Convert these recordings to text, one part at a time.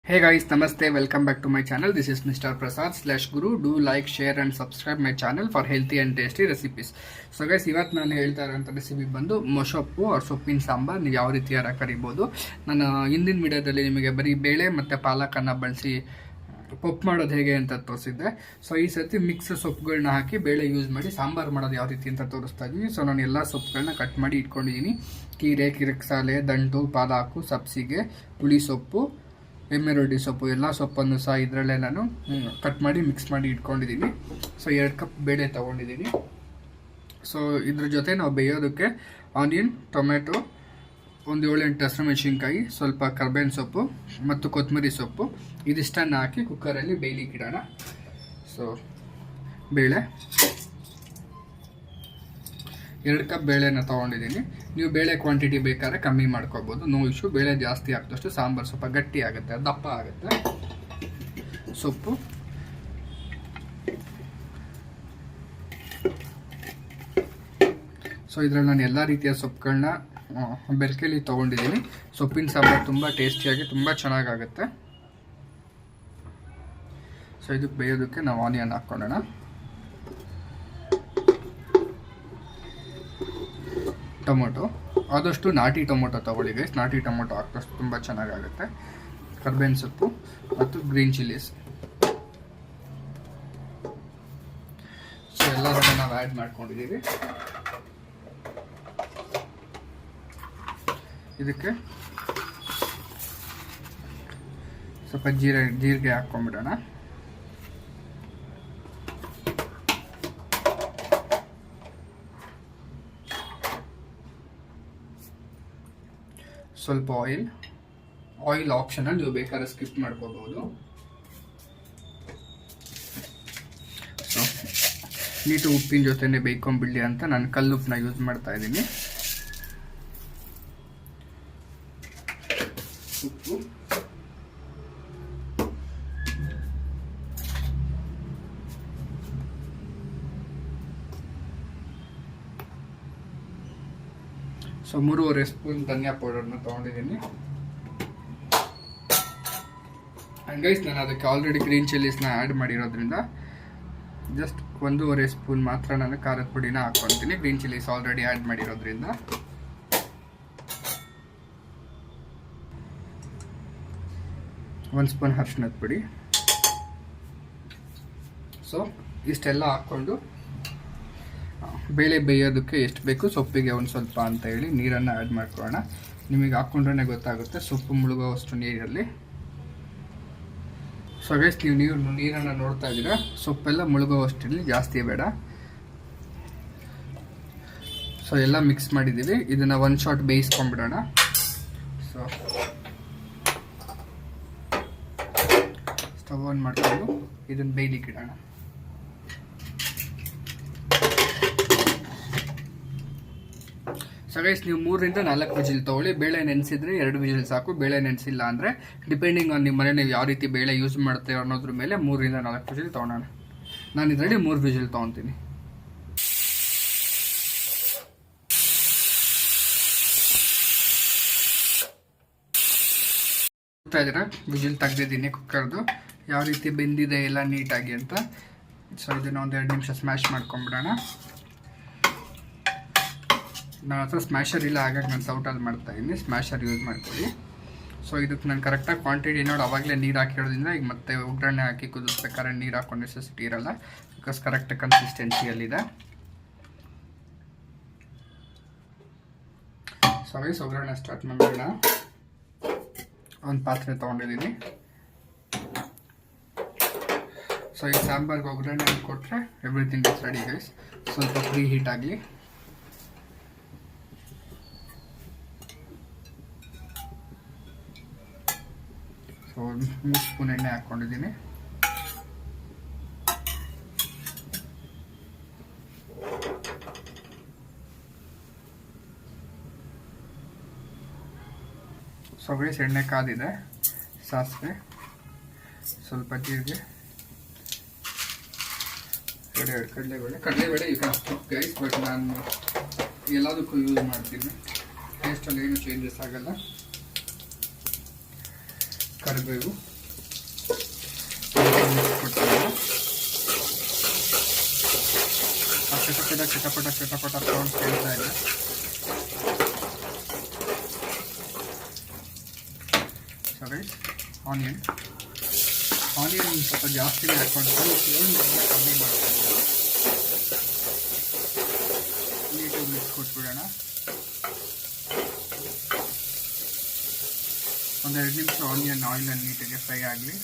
Hey guys, namaste. Welcome back to my channel. This is Mr. Prasad / Guru. Do like, share and subscribe my channel for healthy and tasty recipes. So guys, ಇವತ್ತು ನಾನು ಹೇಳ್ತಾ ಇರೋಂಥ recipe ಬಂದು ಮೊಸೊಪ್ಪು or ಸೊಪ್ಪಿನ ಸಾಂಬಾರ್. ನೀವು ಯಾವ ರೀತಿ ಕರಿಬೋದು. ನಾನು ಹಿಂದಿನ ವಿಡಿಯೋದಲ್ಲಿ ನಿಮಗೆ ಬರೀ ಬೇಳೆ ಮತ್ತು ಪಾಲಕನ್ನು ಬಳಸಿ ಪಪ್ಪು ಮಾಡೋದು ಹೇಗೆ ಅಂತ ತೋರಿಸಿದ್ದೆ. ಸೊ ಈ ಸರ್ತಿ ಮಿಕ್ಸ್ ಸೊಪ್ಪುಗಳನ್ನ ಹಾಕಿ ಬೇಳೆ ಯೂಸ್ ಮಾಡಿ ಸಾಂಬಾರು ಮಾಡೋದು ಯಾವ ರೀತಿ ಅಂತ ತೋರಿಸ್ತಾ ಇದ್ದೀನಿ. ಸೊ ನಾನು ಎಲ್ಲ ಸೊಪ್ಪುಗಳನ್ನ ಕಟ್ ಮಾಡಿ ಇಟ್ಕೊಂಡಿದ್ದೀನಿ. ಕೀರೆ, ಕಿರಿಕ್ಸಾಲೆ, ದಂಟು, ಪಾಲಾಕು, ಸಬ್ಸಿಗೆ, ಪುಳಿ ಸೊಪ್ಪು, ಎಮ್ಮೆರೊಡ್ಡಿ ಸೊಪ್ಪು ಎಲ್ಲ ಸೊಪ್ಪನ್ನು ಸಹ ಇದರಲ್ಲೇ ನಾನು ಕಟ್ ಮಾಡಿ ಮಿಕ್ಸ್ ಮಾಡಿ ಇಟ್ಕೊಂಡಿದ್ದೀನಿ. ಸೊ 2 ಕಪ್ ಬೇಳೆ ತೊಗೊಂಡಿದ್ದೀನಿ. ಸೊ ಇದ್ರ ಜೊತೆ ನಾವು ಬೇಯೋದಕ್ಕೆ ಆನಿಯನ್, ಟೊಮೆಟೊ, ಒಂದು 7-8 ಹಸಿಮೆಣಸಿನ್ಕಾಯಿ, ಸ್ವಲ್ಪ ಕರ್ಬೇವಿನ ಸೊಪ್ಪು ಮತ್ತು ಕೊತ್ತಂಬರಿ ಸೊಪ್ಪು ಇದಿಷ್ಟನ್ನು ಹಾಕಿ ಕುಕ್ಕರಲ್ಲಿ ಬೇಯಲಿಕ್ಕೆ ಇಡೋಣ. ಸೊ ಬೇಳೆ 2 ಕಪ್ ಬೇಳೆನ ತೊಗೊಂಡಿದ್ದೀನಿ. ನೀವು ಬೇಳೆ ಕ್ವಾಂಟಿಟಿ ಬೇಕಾದ್ರೆ ಕಮ್ಮಿ ಮಾಡ್ಕೋಬೋದು, ನೋ ಇಶ್ಯೂ. ಬೇಳೆ ಜಾಸ್ತಿ ಹಾಕಿದಷ್ಟು ಸಾಂಬಾರು ಸ್ವಲ್ಪ ಗಟ್ಟಿ ಆಗುತ್ತೆ, ದಪ್ಪ ಆಗುತ್ತೆ. ಸೊಪ್ಪು ಸೊ ಇದರಲ್ಲಿ ನಾನು ಎಲ್ಲ ರೀತಿಯ ಸೊಪ್ಪುಗಳನ್ನ ಬೆರಕೆಲಿ ತೊಗೊಂಡಿದ್ದೀನಿ. ಸೊಪ್ಪಿನ ಸಾಂಬಾರು ತುಂಬ ಟೇಸ್ಟಿಯಾಗಿ ತುಂಬ ಚೆನ್ನಾಗಾಗುತ್ತೆ. ಸೊ ಇದಕ್ಕೆ ಬೇಯೋದಕ್ಕೆ ನಾವು ಆನಿಯನ್ ಹಾಕ್ಕೊಳ್ಳೋಣ. ಟೊಮೊಟೊ ಆದಷ್ಟು ನಾಟಿ ಟೊಮೊಟೊ ತೊಗೊಳ್ಳಿ ಗೈಸ್, ನಾಟಿ ಟೊಮೊಟೊ ಹಾಕಿದಷ್ಟು ತುಂಬ ಚೆನ್ನಾಗಾಗುತ್ತೆ. ಕರ್ಬೇವಿನ ಸೊಪ್ಪು ಮತ್ತು ಗ್ರೀನ್ ಚಿಲ್ಲೀಸ್. ಸೊ ಎಲ್ಲದನ್ನು ನಾವು ಆ್ಯಡ್ ಮಾಡ್ಕೊಂಡಿದ್ದೀವಿ. ಇದಕ್ಕೆ ಸ್ವಲ್ಪ ಜೀರಿಗೆ ಹಾಕ್ಕೊಂಡ್ಬಿಡೋಣ. ಸ್ವಲ್ಪ ಆಯಿಲ್ ಆಪ್ಷನಲ್, ನೀವು ಬೇಕಾದ್ರೆ ಸ್ಕಿಪ್ ಮಾಡ್ಕೋಬಹುದು. ಸೊ ನೀಟು ಉಪ್ಪಿನ ಜೊತೆನೆ ಬೇಯ್ಕೊಂಡ್ಬಿಡ್ಲಿ ಅಂತ ನಾನು ಕಲ್ಲುಪ್ಪನ್ನ ಯೂಸ್ ಮಾಡ್ತಾ ಇದ್ದೀನಿ. ಉಪ್ಪು, ಸೊ 3.5 ಸ್ಪೂನ್ ಧನಿಯಾ ಪೌಡರ್ನ ತೊಗೊಂಡಿದ್ದೀನಿ. ಆ್ಯಂಡ್ ಗೈಸ್, ನಾನು ಅದಕ್ಕೆ ಆಲ್ರೆಡಿ ಗ್ರೀನ್ ಚಿಲ್ಲೀಸ್ನ ಆ್ಯಡ್ ಮಾಡಿರೋದ್ರಿಂದ ಜಸ್ಟ್ 1.5 ಸ್ಪೂನ್ ಮಾತ್ರ ನಾನು ಖಾರದ ಪುಡಿನ ಹಾಕ್ಕೊಳ್ತೀನಿ. ಗ್ರೀನ್ ಚಿಲ್ಲೀಸ್ ಆಲ್ರೆಡಿ ಆ್ಯಡ್ ಮಾಡಿರೋದ್ರಿಂದ. 1 ಸ್ಪೂನ್ ಅರಿಶಿಣದ ಪುಡಿ. ಸೊ ಇಷ್ಟೆಲ್ಲ ಹಾಕ್ಕೊಂಡು ಬೇಳೆ ಬೇಯೋದಕ್ಕೆ ಎಷ್ಟು ಬೇಕು, ಸೊಪ್ಪಿಗೆ ಒಂದು ಸ್ವಲ್ಪ ಅಂತ ಹೇಳಿ ನೀರನ್ನು ಆ್ಯಡ್ ಮಾಡ್ಕೊಳ್ಳೋಣ. ನಿಮಗೆ ಹಾಕ್ಕೊಂಡ್ರೆ ಗೊತ್ತಾಗುತ್ತೆ ಸೊಪ್ಪು ಮುಳುಗೋವಷ್ಟು ನೀರಲ್ಲಿ. ಸೊ ಗೈಸ್, ನೀವು ನೀರನ್ನು ನೋಡ್ತಾ ಇದ್ದೀರಾ, ಸೊಪ್ಪೆಲ್ಲ ಮುಳುಗೋವಷ್ಟಿರಲಿ, ಜಾಸ್ತಿ ಬೇಡ. ಸೊ ಎಲ್ಲ ಮಿಕ್ಸ್ ಮಾಡಿದ್ದೀವಿ. ಇದನ್ನು 1 ಶಾಟ್ ಬೇಯಿಸ್ಕೊಂಡ್ಬಿಡೋಣ. ಸೊ ಸ್ಟವ್ ಆನ್ ಮಾಡಿಕೊಂಡು ಇದನ್ನು ಬೇಯಲಿಕ್ಕೆ ಇಡೋಣ. ಸೊ ಗೈಸ್, ನೀವು 3ರಿಂದ 4 ವಿಜಿಲ್ ತೊಗೊಳ್ಳಿ. ಬೇಳೆ ನೆನೆಸಿದ್ರೆ 2 ವಿಜಿಲ್ ಸಾಕು. ಬೇಳೆ ನೆನೆಸಿಲ್ಲ ಅಂದರೆ ಡಿಪೆಂಡಿಂಗ್ ಆನ್ ನಿಮ್ಮ ಮನೆ ನೀವು ಯಾವ ರೀತಿ ಬೇಳೆ ಯೂಸ್ ಮಾಡ್ತೀರೋ ಅನ್ನೋದ್ರ ಮೇಲೆ 3ರಿಂದ 4 ವಿಜಿಲ್ ತೊಗೊಳೋಣ. ನಾನು ಇದರಲ್ಲಿ 3 ವಿಜಿಲ್ ತೊಗೊತೀನಿ. ನೋಡ್ತಾ ಇದ್ದೀರಾ, ವಿಜಿಲ್ ತೆಗೆದಿದ್ದೀನಿ ಕುಕ್ಕರ್ದು, ಯಾವ ರೀತಿ ಬೆಂದಿದೆ ಎಲ್ಲ ನೀಟಾಗಿ ಅಂತ. ಸೊ ಇದನ್ನು 1-2 ನಿಮಿಷ ಸ್ಮ್ಯಾಶ್ ಮಾಡ್ಕೊಂಬಿಡೋಣ. ನನ್ನ ಹತ್ರ ಸ್ಮ್ಯಾಶರ್ ಇಲ್ಲ, ಹಾಗಾಗಿ ನಾನು ಸೌಟಲ್ಲಿ ಮಾಡ್ತಾಯಿದ್ದೀನಿ. ಸ್ಮ್ಯಾಶರ್ ಯೂಸ್ ಮಾಡ್ಕೊಳ್ಳಿ. ಸೊ ಇದಕ್ಕೆ ನಾನು ಕರೆಕ್ಟಾಗಿ ಕ್ವಾಂಟಿಟಿ ನೋಡಿ ಅವಾಗಲೇ ನೀರು ಹಾಕಿರೋದ್ರಿಂದ ಈಗ ಮತ್ತೆ ಒಗ್ಗರಣೆ ಹಾಕಿ ಕುದಿಸ್ಬೇಕಾದ್ರೆ ನೀರು ಹಾಕೋ ನೆಸೆಸಿಟಿ ಇರಲ್ಲ, ಬಿಕಾಸ್ ಕರೆಕ್ಟ್ ಕನ್ಸಿಸ್ಟೆನ್ಸಿಯಲ್ಲಿದೆ. ಸೊ ಗೈಸ್, ಒಗ್ಗರಣೆ ಸ್ಟಾರ್ಟ್ ಮಾಡೋಣ. ಒಂದು ಪಾತ್ರೆ ತೊಗೊಂಡಿದ್ದೀನಿ. ಸೊ ಈ ಸಾಂಬಾರ್ಗೆ ಒಗ್ಗರಣೆ ಕೊಟ್ಟರೆ ಎವ್ರಿಥಿಂಗ್ ಇಸ್ ರೆಡಿ ಗೈಸ್. ಸ್ವಲ್ಪ ಪ್ರೀ ಹೀಟ್ ಆಗಲಿ. ಸೊ 3 ಸ್ಪೂನ್ ಎಣ್ಣೆ ಹಾಕ್ಕೊಂಡಿದ್ದೀನಿ. ಸೊ ಗೈಸ್, ಎಣ್ಣೆ ಕಾದಿದೆ. ಸಾಸಿವೆ, ಸ್ವಲ್ಪ ಜೀರಿಗೆ, 2 ಕಡಲೆಬೇಳೆ you can skip guys, but ನಾನು ಎಲ್ಲದಕ್ಕೂ ಯೂಸ್ ಮಾಡ್ತೀನಿ. ಟೇಸ್ಟಲ್ಲಿ ಏನು ಚೇಂಜಸ್ ಆಗಲ್ಲ. ಕರಿಬೇವು, ಚಟಪಟ ಸೌಂಡ್ ಕೇಳ್ತಾ ಇದೆ. ಸೊ ಗೈಸ್ ಆನಿಯನ್ ಸ್ವಲ್ಪ ಜಾಸ್ತಿನೇ ಹಾಕ್ಕೊಂಡು ಫ್ಲೇಮ್ನ ಕಮ್ಮಿ ಮಾಡ್ಕೊಂಡು ನೀಟಾಗಿ ಮಿಕ್ಸ್ ಕೊಟ್ಬಿಡೋಣ. ಒಂದೆರಡು ನಿಮಿಷ ಆನಿಯನ್ ಆಯಿಲಲ್ಲಿ ನೀಟಾಗಿ ಫ್ರೈ ಆಗಲಿ.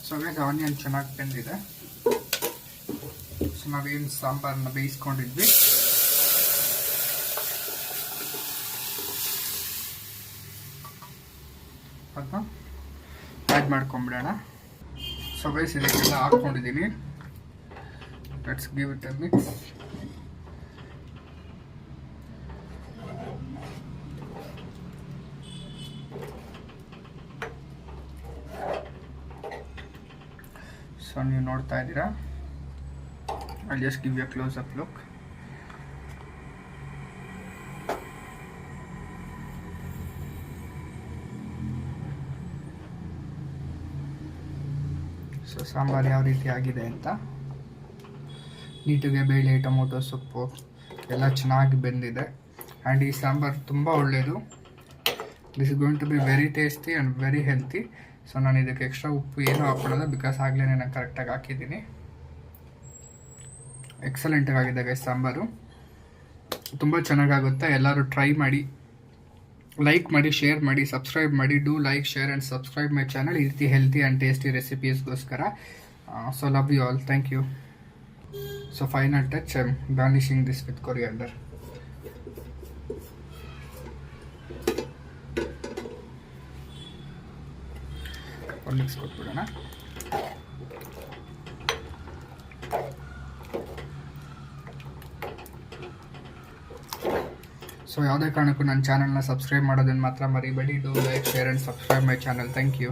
ಸೊ ಗೈಸ್ ಆನಿಯನ್ ಚೆನ್ನಾಗಿ ಬೆಂದಿದೆ. ಸೊ ನಾವೇನು ಸಾಂಬಾರನ್ನ ಬೇಯಿಸ್ಕೊಂಡಿದ್ವಿ ಅದನ್ನ ಆ್ಯಡ್ ಮಾಡ್ಕೊಂಬಿಡೋಣ. ಸೊ ಗೈಸ್ ಇದಕ್ಕೆಲ್ಲ ಹಾಕ್ಕೊಂಡಿದ್ದೀನಿ. Let's give it a mix. So ನೀವು ನೋಡ್ತಾ ಇದ್ದೀರಾ, I just give you close up look. So sambar ಯಾವ ರೀತಿ ಆಗಿದೆ ಅಂತ, ನೀಟಿಗೆ ಬೇಳೆ ಟೊಮೊಟೊ ಸೊಪ್ಪು ಎಲ್ಲ ಚೆನ್ನಾಗಿ ಬೆಂದಿದೆ. ಆ್ಯಂಡ್ ಈ ಸಾಂಬಾರು ತುಂಬ ಒಳ್ಳೆಯದು. This is going to be very tasty and very healthy. So ನಾನು ಇದಕ್ಕೆ ಎಕ್ಸ್ಟ್ರಾ ಉಪ್ಪು ಏನೂ ಹಾಕ್ಕೊಳ್ಳೋದು, ಬಿಕಾಸ್ ಆಗಲೇ ನಾನು ಕರೆಕ್ಟಾಗಿ ಹಾಕಿದ್ದೀನಿ. ಎಕ್ಸಲೆಂಟಾಗಿ ಆಗಿದೆ ಗೈಸ್ ಸಾಂಬಾರು, ತುಂಬ ಚೆನ್ನಾಗಾಗುತ್ತೆ. ಎಲ್ಲರೂ ಟ್ರೈ ಮಾಡಿ, ಲೈಕ್ ಮಾಡಿ, ಶೇರ್ ಮಾಡಿ, ಸಬ್ಸ್ಕ್ರೈಬ್ ಮಾಡಿ. Do like, share and subscribe my channel ಈ ರೀತಿ ಹೆಲ್ತಿ ಆ್ಯಂಡ್ ಟೇಸ್ಟಿ ರೆಸಿಪೀಸ್ಗೋಸ್ಕರ. So love you all, thank you. So final touch, I am garnishing this with coriander. Mix ಕೊಟ್ಬಿಡೋಣ. ಸೊ ಯಾವುದೇ ಕಾರಣಕ್ಕೂ ನನ್ನ ಚಾನಲ್ನ ಸಬ್ಸ್ಕ್ರೈಬ್ ಮಾಡೋದನ್ನು ಮಾತ್ರ ಮರಿಬೇಡಿ. Do like, share and subscribe my channel. Thank you.